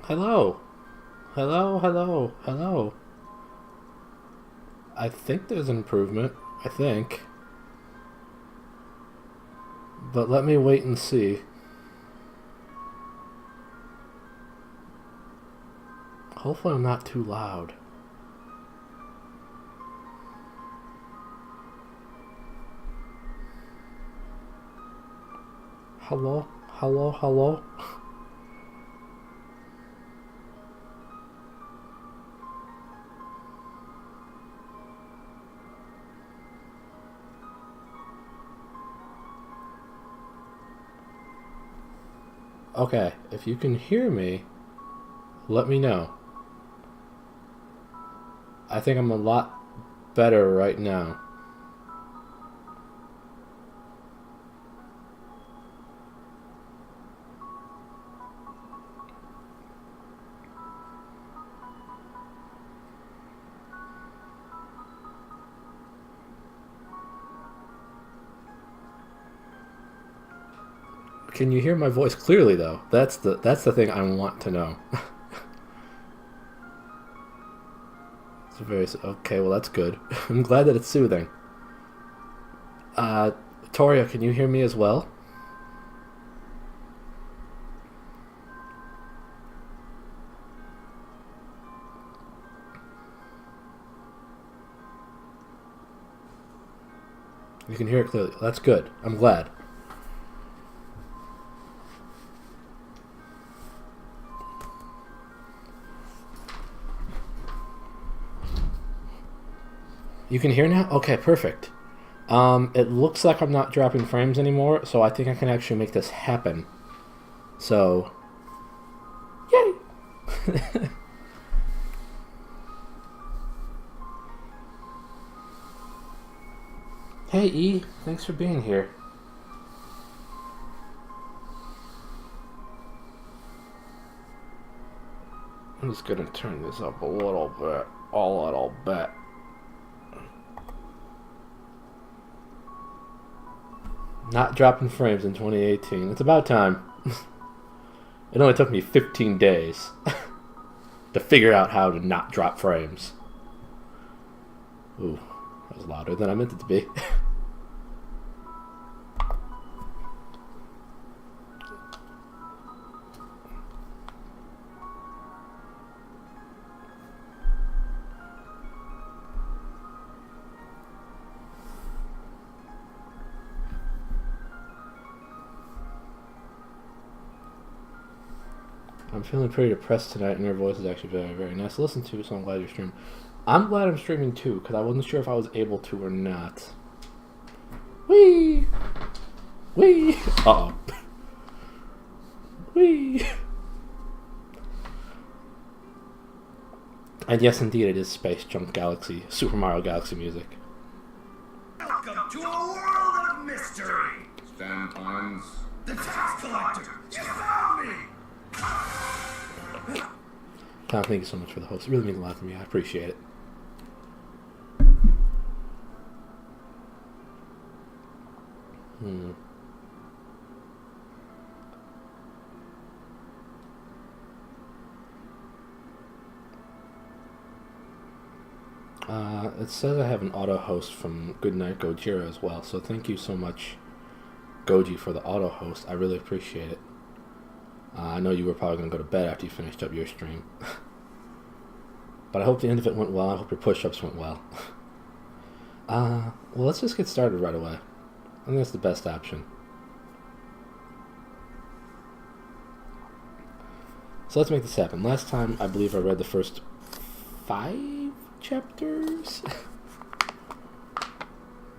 Hello. Hello, hello, hello. I think there's an improvement. I think. But let me wait and see. Hopefully I'm not too loud. Hello? Hello, hello? Okay, if you can hear me, let me know. I think I'm a lot better right now. Can you hear my voice clearly though? That's the thing I want to know. It's very okay. Well, that's good. I'm glad that it's soothing. Toria, can you hear me as well? You can hear it clearly. That's good. I'm glad. You can hear now? Okay, perfect. It looks like I'm not dropping frames anymore, so I think I can actually make this happen. So, yay! Hey E, thanks for being here. I'm just gonna turn this up a little bit. Not dropping frames in 2018. It's about time. It only took me 15 days to figure out how to not drop frames. Ooh, that was louder than I meant it to be. I'm feeling pretty depressed tonight, and your voice is actually very, very nice to listen to, so I'm glad you're streaming. I'm glad I'm streaming too, because I wasn't sure if I was able to or not. Whee! Whee! Uh-oh. Whee! And yes, indeed, it is Space Junk Galaxy, Super Mario Galaxy music. Welcome to a world of mystery! Vampires. The tax collector! You found me! Tom, thank you so much for the host. It really means a lot to me. I appreciate it. It says I have an auto host from Goodnight Gojira as well, so thank you so much, Goji, for the auto host. I really appreciate it. I know you were probably going to go to bed after you finished up your stream. But I hope the end of it went well. I hope your push-ups went well. Well, let's just get started right away. I think that's the best option. So let's make this happen. Last time, I believe I read the first 5 chapters?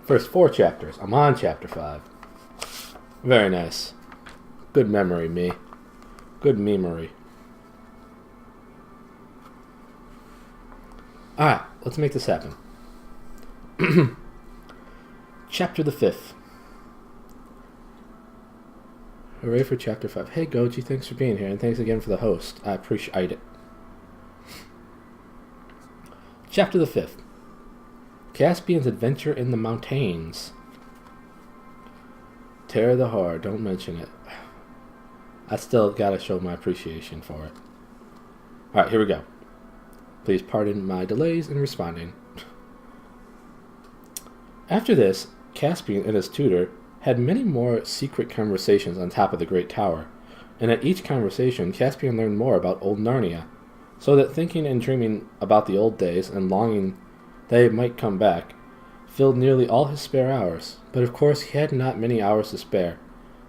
First 4 chapters. I'm on chapter 5. Very nice. Good memory, me. Good memory. Alright, let's make this happen. Chapter the 5th. Hooray for chapter 5. Hey, Goji, thanks for being here, and thanks again for the host. I appreciate it. Chapter the 5th. Caspian's adventure in the mountains. Terror the Horror, don't mention it. I still gotta show my appreciation for it. Alright, here we go. Please pardon my delays in responding. After this, Caspian and his tutor had many more secret conversations on top of the Great Tower, and at each conversation Caspian learned more about old Narnia, so that thinking and dreaming about the old days and longing they might come back filled nearly all his spare hours. But of course he had not many hours to spare,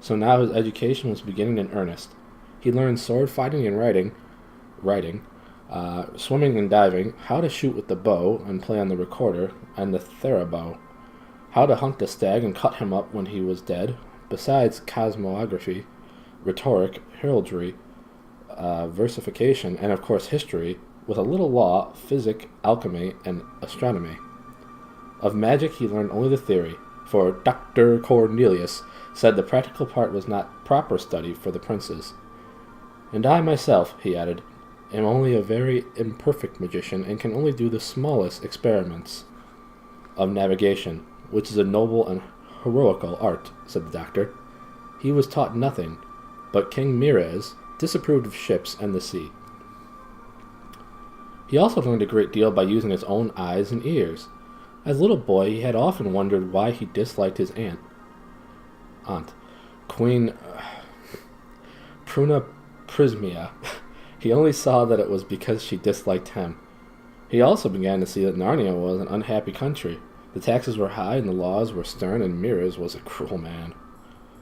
so now his education was beginning in earnest. He learned sword fighting and riding, swimming and diving, how to shoot with the bow and play on the recorder and the therabow, how to hunt the stag and cut him up when he was dead, besides cosmography, rhetoric, heraldry, versification, and of course history, with a little law, physic, alchemy, and astronomy. Of magic he learned only the theory, for Dr. Cornelius said the practical part was not proper study for the princes. And I myself, he added, am only a very imperfect magician and can only do the smallest experiments of navigation, which is a noble and heroical art, said the doctor. He was taught nothing, but King Mirez disapproved of ships and the sea. He also learned a great deal by using his own eyes and ears. As a little boy, he had often wondered why he disliked his aunt, Queen Pruna Prismia. He only saw that it was because she disliked him. He also began to see that Narnia was an unhappy country. The taxes were high and the laws were stern, and Mirez was a cruel man.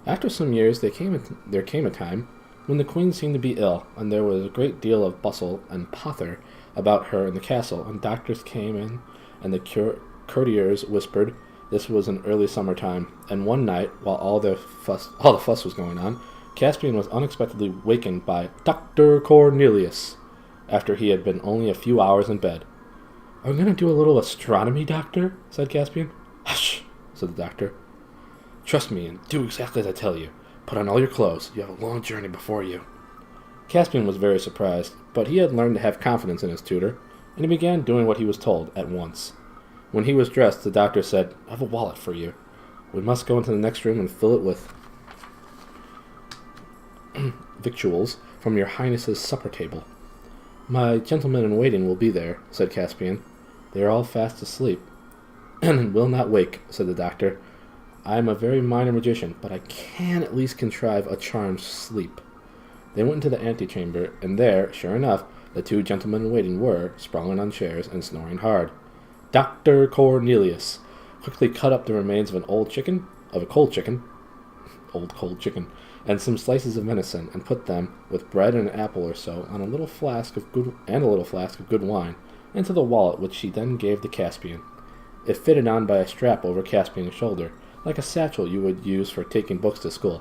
After some years, there came a time when the queen seemed to be ill, and there was a great deal of bustle and pother about her in the castle, and doctors came in, and the courtiers whispered. This was in early summertime, and one night, while all the fuss was going on, Caspian was unexpectedly wakened by Dr. Cornelius, after he had been only a few hours in bed. "Are we going to do a little astronomy, Doctor?" said Caspian. "Hush," said the doctor. "Trust me and do exactly as I tell you. Put on all your clothes. You have a long journey before you." Caspian was very surprised, but he had learned to have confidence in his tutor, and he began doing what he was told at once. When he was dressed, the doctor said, "I have a wallet for you. We must go into the next room and fill it with victuals from your Highness's supper table." "My gentlemen-in-waiting will be there," said Caspian. "They are all fast asleep, and will not wake," said the doctor. "I am a very minor magician, but I can at least contrive a charmed sleep." They went into the antechamber, and there, sure enough, the 2 gentlemen-in-waiting were, sprawling on chairs and snoring hard. Dr. Cornelius quickly cut up the remains of a cold chicken, and some slices of venison, and put them, with bread and an apple or so, on a little flask of good wine, into the wallet, which she then gave to Caspian. It fitted on by a strap over Caspian's shoulder, like a satchel you would use for taking books to school.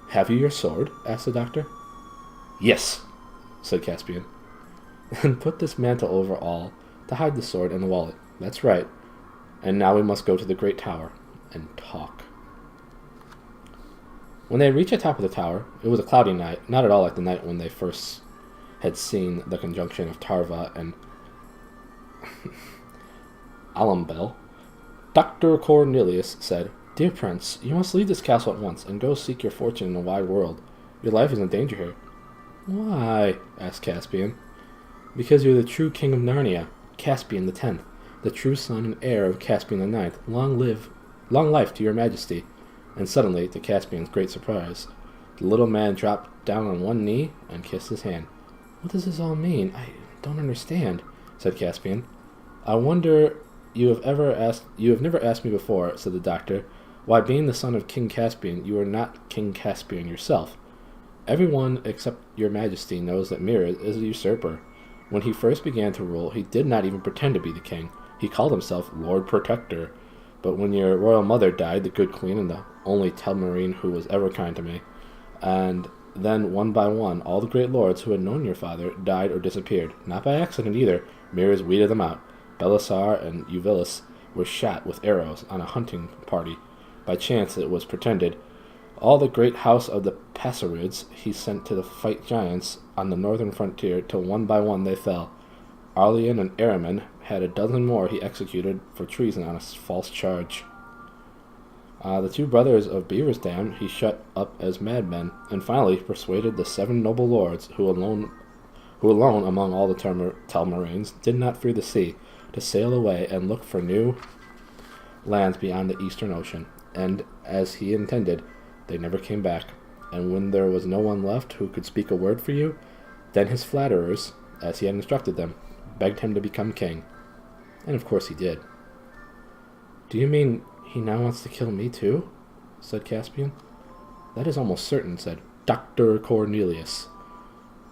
"Have you your sword?" asked the doctor. "Yes," said Caspian. "And put this mantle over all, to hide the sword and the wallet. That's right. And now we must go to the Great Tower, and talk." When they reached the top of the tower, it was a cloudy night, not at all like the night when they first had seen the conjunction of Tarva and Alambel. Dr. Cornelius said, "Dear Prince, you must leave this castle at once, and go seek your fortune in the wide world. Your life is in danger here." "Why?" asked Caspian. "Because you're the true king of Narnia, Caspian the 10th, the true son and heir of Caspian the 9th. Long life to your majesty." And suddenly, to Caspian's great surprise, the little man dropped down on one knee and kissed his hand. "What does this all mean? I don't understand," said Caspian. "I wonder you have never asked me before," said the doctor, "why, being the son of King Caspian, you are not King Caspian yourself. Everyone except your majesty knows that Mirez is a usurper. When he first began to rule, he did not even pretend to be the king. He called himself Lord Protector. But when your royal mother died, the good queen and the only Telmarine who was ever kind to me, and then one by one, all the great lords who had known your father died or disappeared. Not by accident either. Mirrors weeded them out. Belisar and Euvilus were shot with arrows on a hunting party. By chance, it was pretended. All the great house of the Passerids he sent to the fight giants on the northern frontier, till one by one they fell. Arlian and Araman had a dozen more he executed for treason on a false charge. The two brothers of Beaversdam he shut up as madmen, and finally persuaded the 7 noble lords, who alone among all the Telmarines did not fear the sea, to sail away and look for new lands beyond the eastern ocean. And, as he intended, they never came back. And when there was no one left who could speak a word for you, then his flatterers, as he had instructed them, begged him to become king. And of course he did. "Do you mean he now wants to kill me too?" said Caspian. "That is almost certain," said Dr. Cornelius.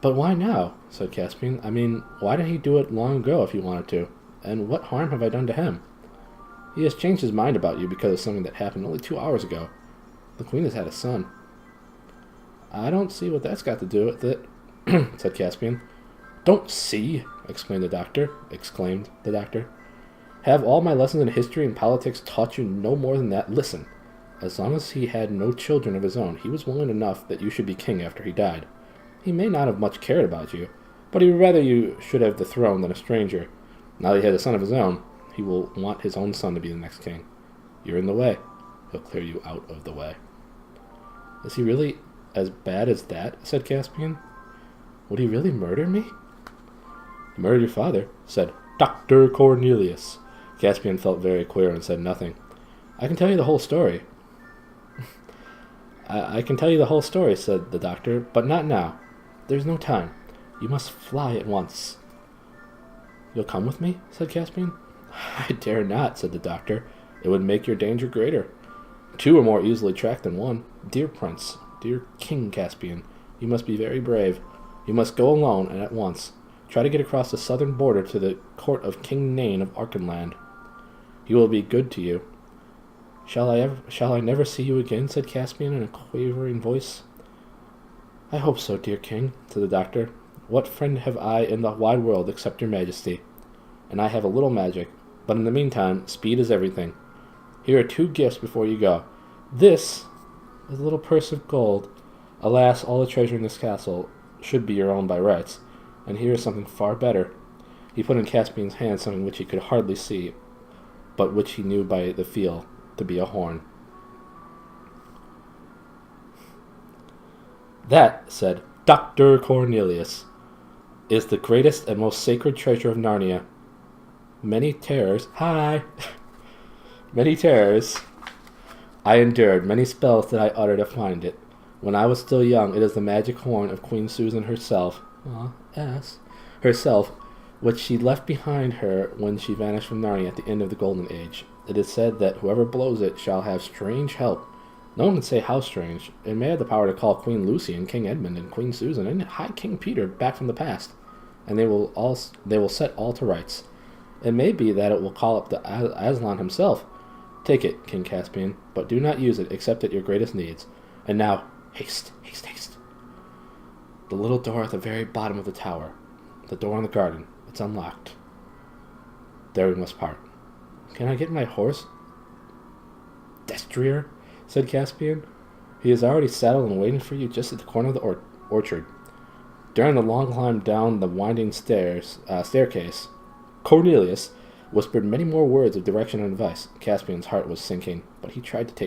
"But why now?" said Caspian. "I mean, why didn't he do it long ago if he wanted to? And what harm have I done to him? He has changed his mind about you because of something that happened only 2 hours ago. The queen has had a son." "I don't see what that's got to do with it," said Caspian. "Don't see!" exclaimed the doctor. "Have all my lessons in history and politics taught you no more than that? Listen. As long as he had no children of his own, he was willing enough that you should be king after he died. He may not have much cared about you, but he would rather you should have the throne than a stranger. Now that he has a son of his own, he will want his own son to be the next king. You're in the way. He'll clear you out of the way." "Is he really as bad as that?" said Caspian. "Would he really murder me?" "He murdered your father," said Dr. Cornelius. Caspian felt very queer and said nothing. "I can tell you the whole story." I can tell you the whole story," said the doctor, "but not now. There's no time. You must fly at once." "You'll come with me?" said Caspian. "I dare not," said the doctor. "It would make your danger greater. 2 are more easily tracked than 1. Dear Prince, dear King Caspian, you must be very brave. You must go alone and at once. Try to get across the southern border to the court of King Nain of Archenland. He will be good to you." Shall I never see you again?" said Caspian in a quavering voice. "I hope so, dear king," said the doctor. "What friend have I in the wide world except your majesty? And I have a little magic, but in the meantime, speed is everything. Here are 2 gifts before you go. This is a little purse of gold. Alas, all the treasure in this castle should be your own by rights. And here is something far better." He put in Caspian's hand something which he could hardly see, but which he knew by the feel to be a horn. "That," said Dr. Cornelius, "is the greatest and most sacred treasure of Narnia. Many terrors I endured, many spells that I uttered to find it. When I was still young, it is the magic horn of Queen Susan herself, which she left behind her when she vanished from Narnia at the end of the Golden Age. It is said that whoever blows it shall have strange help. No one can say how strange. It may have the power to call Queen Lucy and King Edmund and Queen Susan and High King Peter back from the past, and they will set all to rights. It may be that it will call up the Aslan himself. Take it, King Caspian, but do not use it except at your greatest needs. And now, haste, haste, haste. The little door at the very bottom of the tower. The door in the garden. It's unlocked. There we must part. Can I get my horse?" "Destrier," said Caspian. "He is already saddled and waiting for you just at the corner of the orchard." During the long climb down the winding staircase, Cornelius whispered many more words of direction and advice. Caspian's heart was sinking, but he tried to take